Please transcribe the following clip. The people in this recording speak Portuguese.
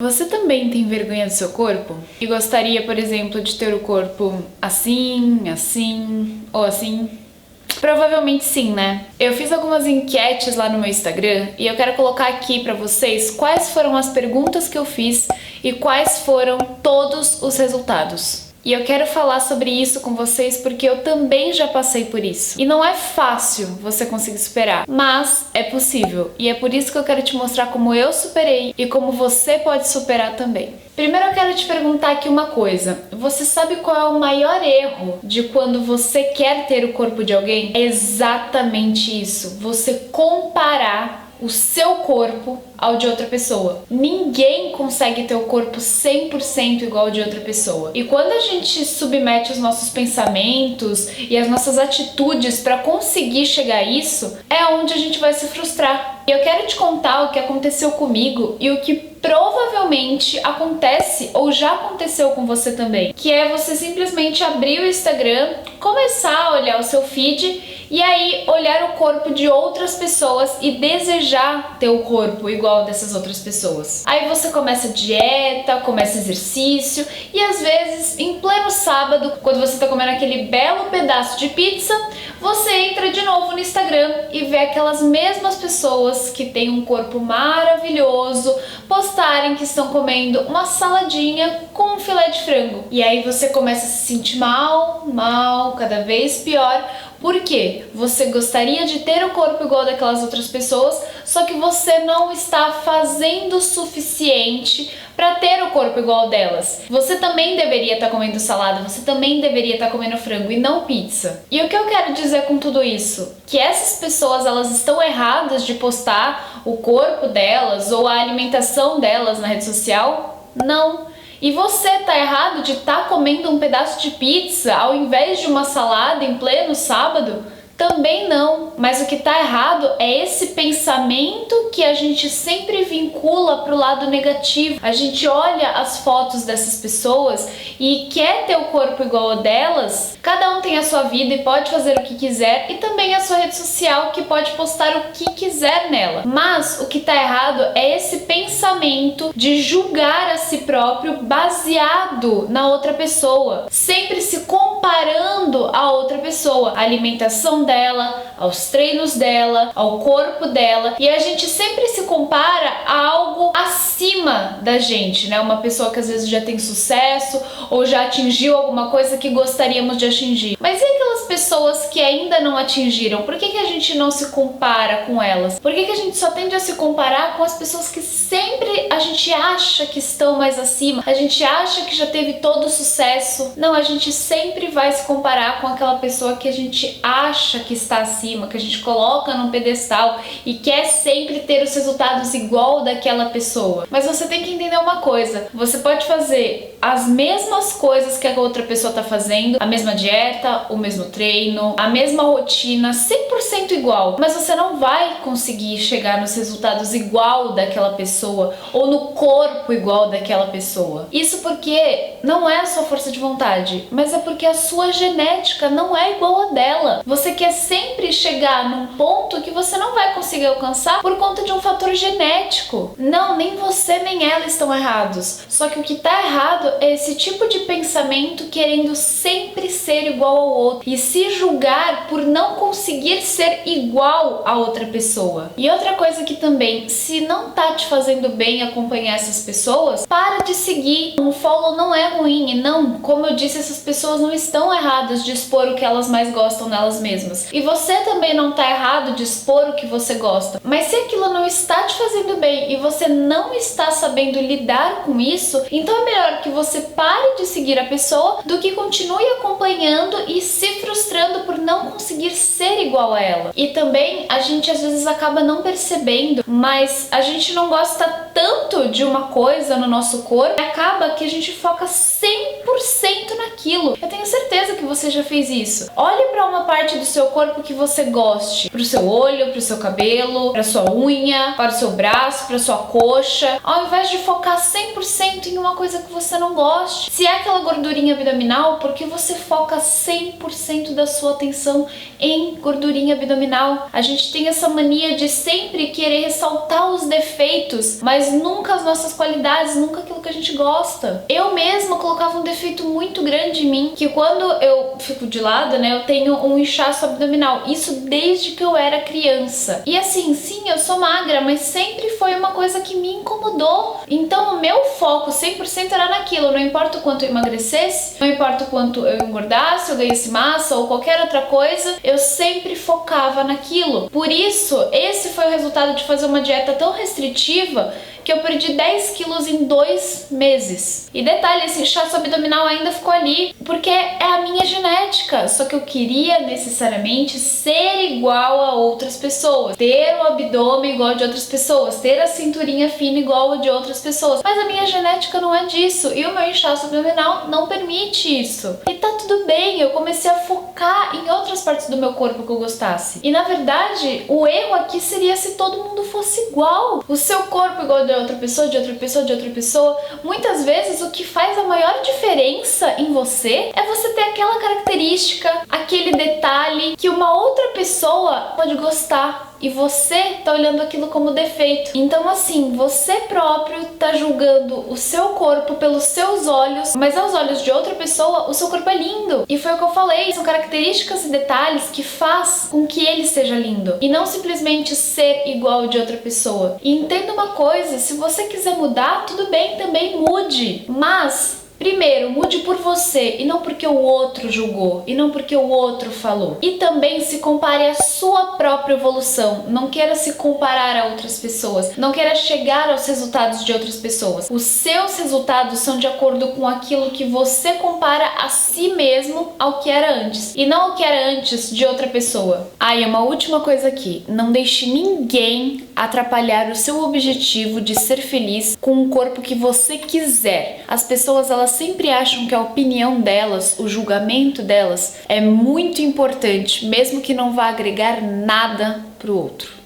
Você também tem vergonha do seu corpo? E gostaria, por exemplo, de ter o corpo assim, assim ou assim? Provavelmente sim, né? Eu fiz algumas enquetes lá no meu Instagram e eu quero colocar aqui pra vocês quais foram as perguntas que eu fiz e quais foram todos os resultados. E eu quero falar sobre isso com vocês porque eu também já passei por isso. E não é fácil você conseguir superar, mas é possível. E é por isso que eu quero te mostrar como eu superei e como você pode superar também. Primeiro eu quero te perguntar aqui uma coisa. Você sabe qual é o maior erro de quando você quer ter o corpo de alguém? É exatamente isso. Você comparar o seu corpo ao de outra pessoa. Ninguém consegue ter o corpo 100% igual ao de outra pessoa. E quando a gente submete os nossos pensamentos e as nossas atitudes para conseguir chegar a isso, é onde a gente vai se frustrar. E eu quero te contar o que aconteceu comigo e o que provavelmente acontece ou já aconteceu com você também, que é você simplesmente abrir o Instagram, começar a olhar o seu feed e aí olhar o corpo de outras pessoas e desejar ter o corpo igual dessas outras pessoas. Aí você começa dieta, começa exercício e às vezes em pleno sábado, quando você tá comendo aquele belo pedaço de pizza, você entra de novo no Instagram e vê aquelas mesmas pessoas que têm um corpo maravilhoso postarem que estão comendo uma saladinha com um filé de frango. E aí você começa a se sentir mal, cada vez pior. Por quê? Você gostaria de ter o corpo igual daquelas outras pessoas, só que você não está fazendo o suficiente para ter o corpo igual delas. Você também deveria estar comendo salada, você também deveria estar comendo frango e não pizza. E o que eu quero dizer com tudo isso? Que essas pessoas, elas estão erradas de postar o corpo delas ou a alimentação delas na rede social? Não. E você tá errado de estar comendo um pedaço de pizza ao invés de uma salada em pleno sábado? Também não. Mas o que tá errado é esse pensamento que a gente sempre vincula pro lado negativo. A gente olha as fotos dessas pessoas e quer ter o corpo igual ao delas. Cada um tem a sua vida e pode fazer o que quiser, e também a sua rede social que pode postar o que quiser nela. Mas o que tá errado é esse pensamento de julgar a si próprio baseado na outra pessoa, sempre se comparando a outra pessoa, a alimentação dela, aos treinos dela, ao corpo dela, e a gente sempre se compara a algo acima da gente, né? Uma pessoa que às vezes já tem sucesso ou já atingiu alguma coisa que gostaríamos de atingir. Mas e aquelas pessoas que ainda não atingiram? Por que a gente não se compara com elas? Por que a gente só tende a se comparar com as pessoas que sempre a gente acha que estão mais acima? A gente acha que já teve todo o sucesso. Não, a gente sempre vai se comparar com aquela pessoa que a gente acha que está acima, que a gente coloca num pedestal e quer sempre ter os resultados igual daquela pessoa. Mas você tem que entender uma coisa: você pode fazer as mesmas coisas que a outra pessoa está fazendo, a mesma dieta, o mesmo treino, a mesma rotina, 100% igual, mas você não vai conseguir chegar nos resultados igual daquela pessoa ou no corpo igual daquela pessoa. Isso porque não é a sua força de vontade, mas é porque a sua genética não é igual a dela. Você quer sempre chegar num ponto que você não vai conseguir alcançar por conta de um fator genético. Não, nem você nem ela estão errados. Só que o que está errado é esse tipo de pensamento querendo sempre ser igual ao outro e se julgar por não conseguir ser igual a outra pessoa. E outra coisa que também, se não tá te fazendo bem acompanhar essas pessoas, para de seguir. Um follow não é ruim, e não, como eu disse, essas pessoas não estão erradas de expor o que elas mais gostam nelas mesmas. E você também não tá errado de expor o que você gosta. Mas se aquilo não está te fazendo bem e você não está sabendo lidar com isso, então é melhor que você pare de seguir a pessoa do que continue acompanhando e se frustrando por não conseguir ser igual a ela. E também a gente às vezes acaba não percebendo, mas a gente não gosta tanto de uma coisa no nosso corpo, acaba que a gente foca 100% 100% naquilo. Eu tenho certeza que você já fez isso. Olhe para uma parte do seu corpo que você goste, pro seu olho, pro seu cabelo, pra sua unha, para o seu braço, pra sua coxa, ao invés de focar 100% em uma coisa que você não goste. Se é aquela gordurinha abdominal, por que você foca 100% da sua atenção em gordurinha abdominal? A gente tem essa mania de sempre querer ressaltar os defeitos, mas nunca as nossas qualidades, nunca aquilo que a gente gosta. Eu mesma colocava um defeito muito grande em mim, que quando eu fico de lado, né, eu tenho um inchaço abdominal. Isso desde que eu era criança. E assim, sim, eu sou magra, mas sempre foi uma coisa que me incomodou. Então o meu foco 100% era naquilo. Não importa o quanto eu emagrecesse, não importa o quanto eu engordasse, eu ganhasse massa ou qualquer outra coisa, eu sempre focava naquilo. Por isso, esse foi o resultado de fazer uma dieta tão restritiva que eu perdi 10 quilos em 2 meses. E detalhe, esse inchaço abdominal ainda ficou ali, porque é a minha genética. Só que eu queria necessariamente ser igual a outras pessoas, ter o abdômen igual de outras pessoas, ter a cinturinha fina igual a de outras pessoas. Mas a minha genética não é disso, e o meu inchaço abdominal não permite isso. E tá tudo bem, eu comecei a focar em outras partes do meu corpo que eu gostasse. E na verdade, o erro aqui seria se todo mundo fosse igual. O seu corpo igual de outra pessoa, de outra pessoa, de outra pessoa. Muitas vezes o que faz a maior diferença em você é você ter aquela característica, aquele detalhe que uma outra pessoa pode gostar. E você tá olhando aquilo como defeito. Então assim, você próprio tá julgando o seu corpo pelos seus olhos, mas aos olhos de outra pessoa, o seu corpo é lindo. E foi o que eu falei, são características e detalhes que faz com que ele seja lindo. E não simplesmente ser igual de outra pessoa. E entenda uma coisa, se você quiser mudar, tudo bem, também mude. Mas primeiro, mude por você e não porque o outro julgou e não porque o outro falou. E também se compare à sua própria evolução. Não queira se comparar a outras pessoas. Não queira chegar aos resultados de outras pessoas. Os seus resultados são de acordo com aquilo que você compara a si mesmo ao que era antes. E não ao que era antes de outra pessoa. E uma última coisa aqui. Não deixe ninguém atrapalhar o seu objetivo de ser feliz com o corpo que você quiser. As pessoas, elas sempre acham que a opinião delas, o julgamento delas é muito importante, mesmo que não vá agregar nada pro outro.